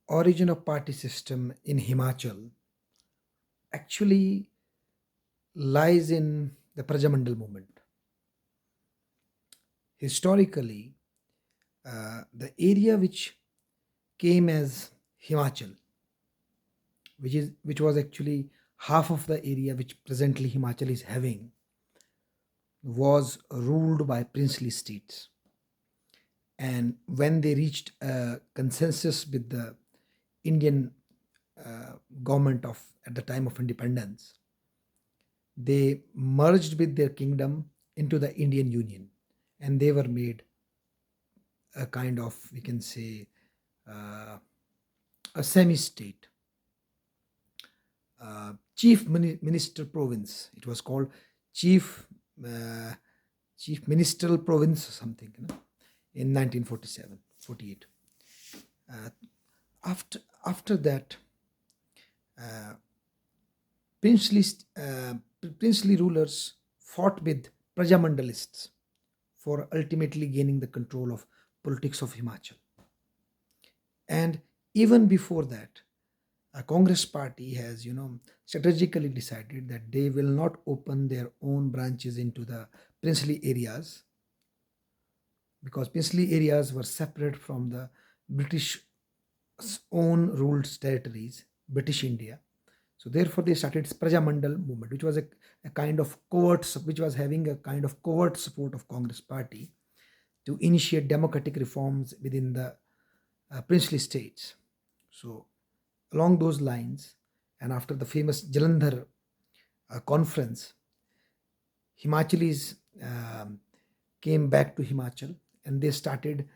origin of party system in Himachal actually lies in the Prajamandal movement. Historically, the area which came as Himachal, which was actually half of the area which presently Himachal is having, was ruled by princely states. And when they reached a consensus with the Indian government of at the time of independence, they merged with their kingdom into the Indian Union, and they were made a kind of, we can say, uh, a semi-state, minister province. It was called chief uh, chief ministerial province or something, in 1947, 48. Uh, after that, uh, princely princely rulers fought with Prajamandalists for ultimately gaining the control of politics of Himachal. And even before that, a Congress party has, strategically decided that they will not open their own branches into the princely areas, because princely areas were separate from the British own ruled territories, British India. So therefore, they started Prajamandal movement, which was a kind of which was having a kind of covert support of Congress party to initiate democratic reforms within the princely states. So along those lines, and after the famous Jalandhar conference, Himachalis came back to Himachal, and they started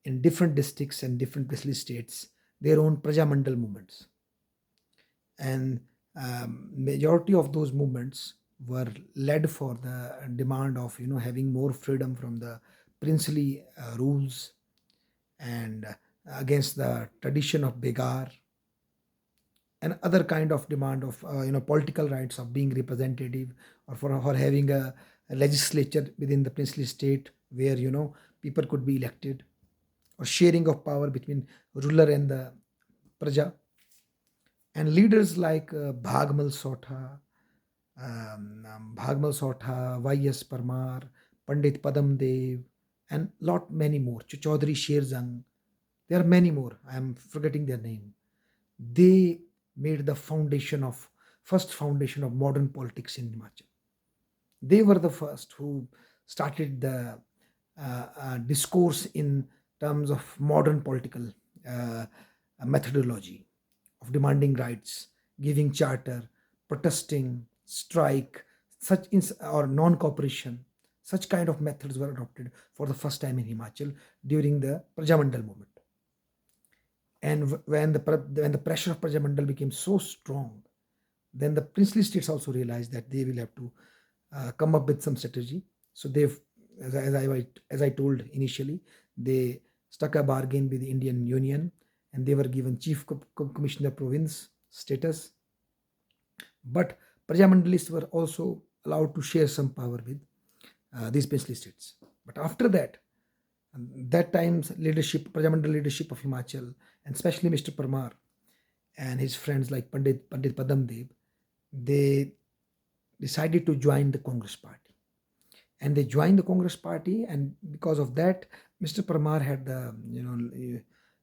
in different districts and different princely states their own Prajamandal movements. And majority of those movements were led for the demand of having more freedom from the princely rules, and against the tradition of begar, and other kind of demand of political rights of being representative, or for having a legislature within the princely state where people could be elected, or sharing of power between ruler and the praja. And leaders like Bhagmal Sotha, Y.S. Parmar, Pandit Padam Dev, and lot many more, Chaudhary Sherzang. There are many more. I am forgetting their name. They made the first foundation of modern politics in Himachal. They were the first who started the discourse in terms of modern political uh, methodology of demanding rights, giving charter, protesting, strike, or non-cooperation. Such kind of methods were adopted for the first time in Himachal during the Prajamandal movement. And when the pressure of Prajamandal became so strong, then the princely states also realized that they will have to come up with some strategy. So they've, as I told initially, they struck a bargain with the Indian Union, and they were given chief commissioner province status. But Prajamandalists were also allowed to share some power with these princely states. But after that, that time's leadership, Prajamandal leadership of Himachal, and especially Mr. Parmar and his friends like Pandit Padam Dev, they decided to join the Congress party. And they joined the Congress party, and because of that, Mr. Parmar had the,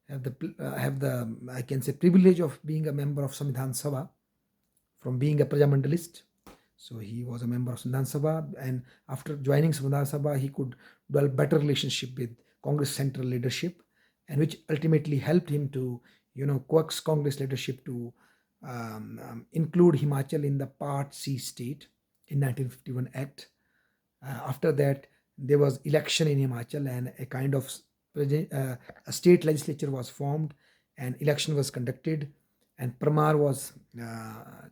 have the, I can say, privilege of being a member of Samvidhan Sabha from being a Prajamandalist. So he was a member of Samvidhan Sabha, and after joining Samvidhan Sabha, he could develop better relationship with Congress central leadership, and which ultimately helped him to, coax Congress leadership to include Himachal in the Part C state in 1951 Act. After that, there was election in Himachal, and a kind of a state legislature was formed, and election was conducted, and Parmar was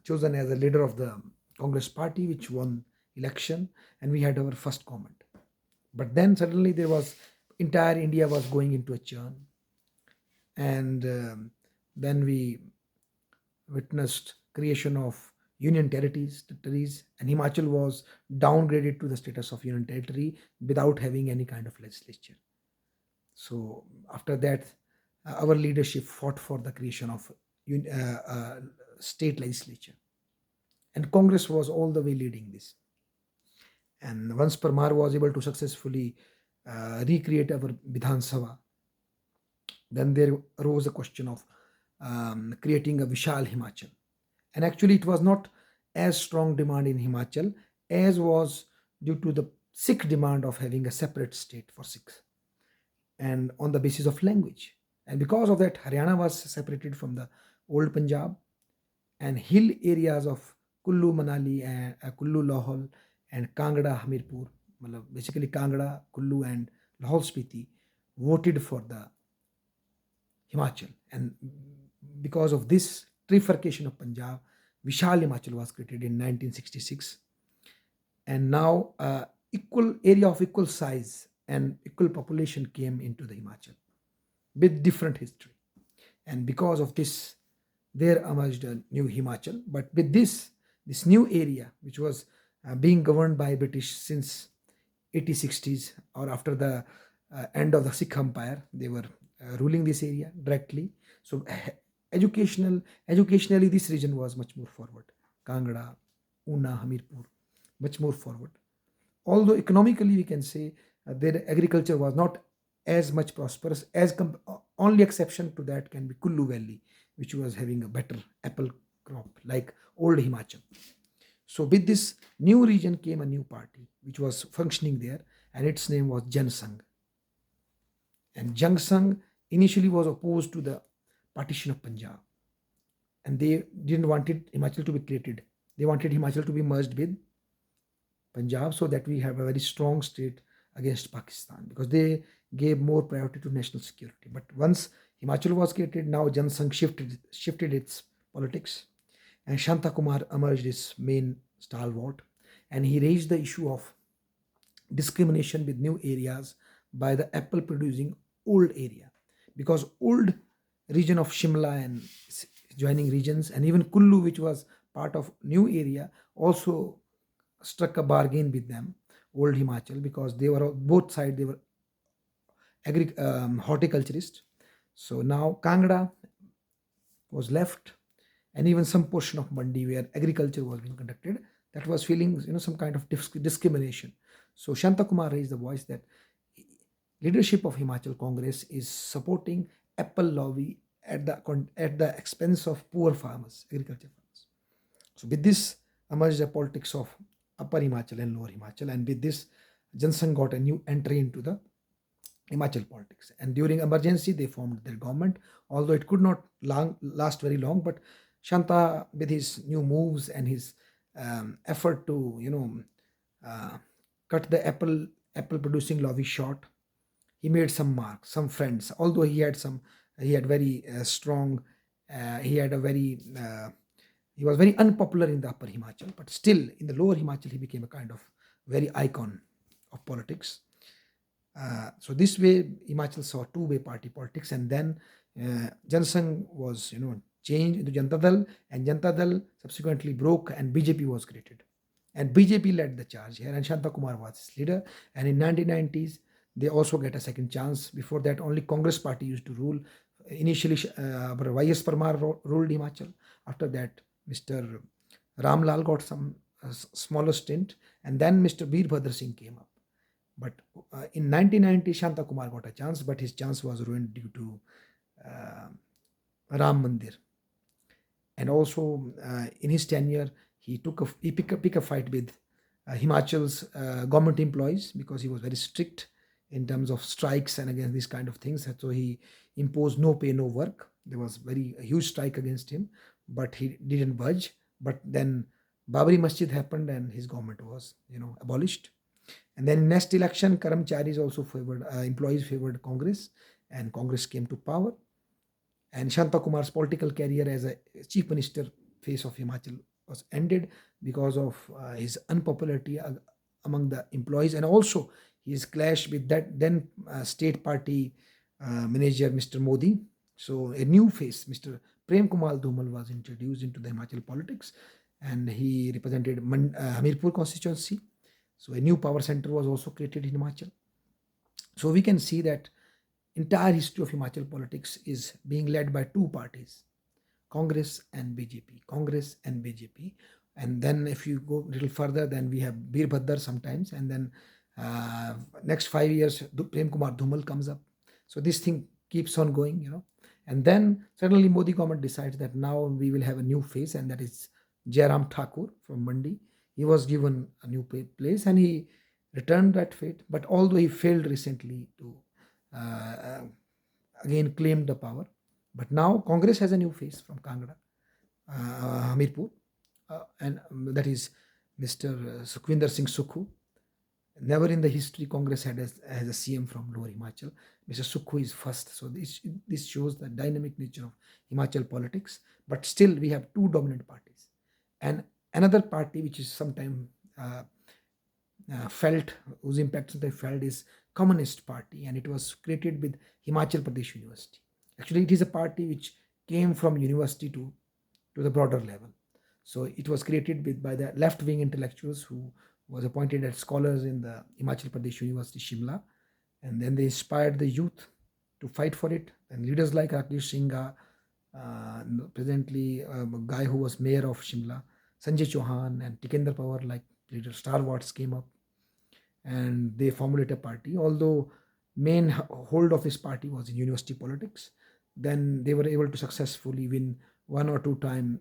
chosen as a leader of the Congress party, which won election, and we had our first government. But then suddenly there was entire India was going into a churn, and then we witnessed creation of territories, and Himachal was downgraded to the status of union territory without having any kind of legislature. So after that, our leadership fought for the creation of state legislature, and Congress was all the way leading this. And once Parmar was able to successfully recreate our Vidhan Sabha, then there arose a question of creating a Vishal Himachal. And actually, it was not as strong demand in Himachal as was due to the Sikh demand of having a separate state for Sikhs and on the basis of language. And because of that, Haryana was separated from the old Punjab, and hill areas of Kullu Manali and Kullu Lahol and Kangra Hamirpur, basically Kangra, Kullu, and Lahol Spiti, voted for the Himachal. And because of this trifurcation of Punjab, Vishal Himachal was created in 1966. And now equal area of equal size and equal population came into the Himachal with different history. And because of this, there emerged a new Himachal. But with this new area, which was being governed by British since 8060s, or after the end of the Sikh Empire, they were ruling this area directly. So educationally, this region was much more forward. Kangra, Una, Hamirpur, much more forward. Although economically, we can say their agriculture was not as much prosperous as only exception to that can be Kullu Valley, which was having a better apple crop like old Himachal. So with this new region came a new party which was functioning there, and its name was Jan Sangh. And Jang Sangh initially was opposed to the partition of Punjab, and they didn't wanted Himachal to be created. They wanted Himachal to be merged with Punjab so that we have a very strong state against Pakistan, because they gave more priority to national security. But once Himachal was created, now Jan Sangh shifted its politics, and Shanta Kumar emerged as main stalwart, and he raised the issue of discrimination with new areas by the apple producing old area, because old region of Shimla and joining regions, and even Kullu, which was part of new area, also struck a bargain with them, old Himachal, because they were both sides, they were horticulturists. So now Kangra was left, and even some portion of Mandi where agriculture was being conducted, that was feeling some kind of discrimination. So Shanta Kumar raised the voice that leadership of Himachal Congress is supporting apple lobby at the expense of poor farmers, agriculture farmers. So with this emerged the politics of Upper Himachal and Lower Himachal, and with this, Jan Sangh got a new entry into the Himachal politics. And during emergency, they formed their government, although it could not last very long. But Shanta, with his new moves and his effort to uh, cut the apple producing lobby short, he made some marks, some friends. Although he had very strong, he had a very he was very unpopular in the Upper Himachal, but still in the Lower Himachal he became a kind of very icon of politics. So this way Himachal saw two-way party politics, and then Jan Sangh was changed into Janata Dal, and Janata Dal subsequently broke and BJP was created, and BJP led the charge here, and Shanta Kumar was its leader. And in 1990s they also get a second chance. Before that, only Congress party used to rule. Initially YS Parmar ruled Himachal. After that, Mr. Ramlal got some smaller stint, and then Mr. Veerbhadra Singh came up. But in 1990, Shanta Kumar got a chance, but his chance was ruined due to Ram Mandir. And also in his tenure, he pick a fight with Himachal's government employees, because he was very strict in terms of strikes and against these kind of things. So he imposed no pay, no work. There was a huge strike against him, but he didn't budge. But then Babri Masjid happened, and his government was abolished. And then next election, Karamcharis also favored, employees favored Congress, and Congress came to power. And Shanta Kumar's political career as a chief minister face of Himachal was ended because of his unpopularity among the employees, and also his clash with that then state party manager, Mr. Modi. So a new face, Mr. Prem Kumar Dhumal, was introduced into the Himachal politics, and he represented Hamirpur constituency. So a new power center was also created in Himachal. So we can see that entire history of Himachal politics is being led by two parties, Congress and BJP, Congress and BJP. And then if you go a little further, then we have Birbhadar sometimes, and then uh, next 5 years, Prem Kumar Dhumal comes up. So this thing keeps on going. And then suddenly Modi government decides that now we will have a new face, and that is Jairam Thakur from Mandi. He was given a new place, and he returned that fate. But although he failed recently to uh, again claim the power, but now Congress has a new face from Kangra, Hamirpur, and that is Mr. Sukhvinder Singh Sukhu. Never in the history Congress has a CM from Lower Himachal. Mr. Sukhu is first. So this shows the dynamic nature of Himachal politics. But still, we have two dominant parties, and another party which is sometimes uh, felt, whose impact sometimes felt, is Communist Party, and it was created with Himachal Pradesh University. Actually, it is a party which came from university to the broader level. So it was created by the left-wing intellectuals who was appointed as scholars in the Himachal Pradesh University, Shimla, and then they inspired the youth to fight for it. And leaders like Rakesh Singha, presently a guy who was mayor of Shimla, Sanjay Chauhan, and Tikendra Pawar, like leader stalwarts, came up, and they formulated a party. Although main hold of his party was in university politics, then they were able to successfully win one or two time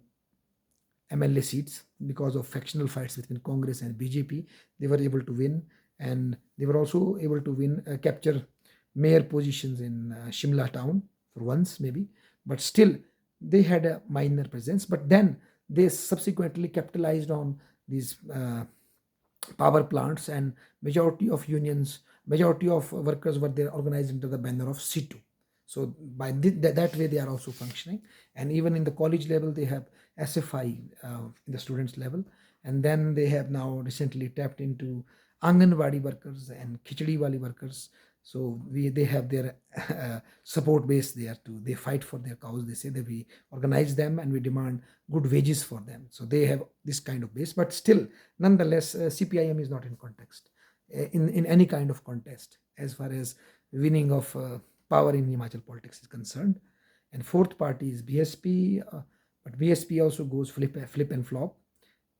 MLA seats because of factional fights between Congress and BJP. They were able to win, and they were also able to capture mayor positions in Shimla town for once, maybe. But still, they had a minor presence. But then they subsequently capitalized on these power plants, and majority of workers were there organized under the banner of Situ. So by that way, they are also functioning. And even in the college level, they have SFI in the students level. And then they have now recently tapped into Anganwadi workers and Khichdi Wali workers. So they have their support base there too. They fight for their cause. They say that we organize them and we demand good wages for them. So they have this kind of base. But still, nonetheless, CPIM is not in context, in any kind of contest as far as winning of power in Himachal politics is concerned. And fourth party is BSP, but BSP also goes flip and flop,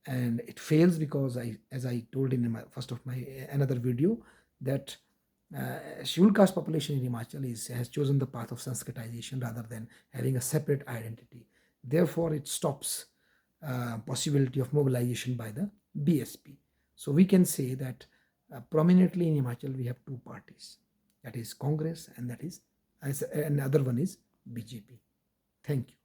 and it fails because as I told in my first of my another video, that scheduled caste population in Himachal has chosen the path of Sanskritization rather than having a separate identity. Therefore, it stops possibility of mobilization by the BSP. So we can say that prominently in Himachal we have two parties, that is Congress, and that is another one is BJP. Thank you.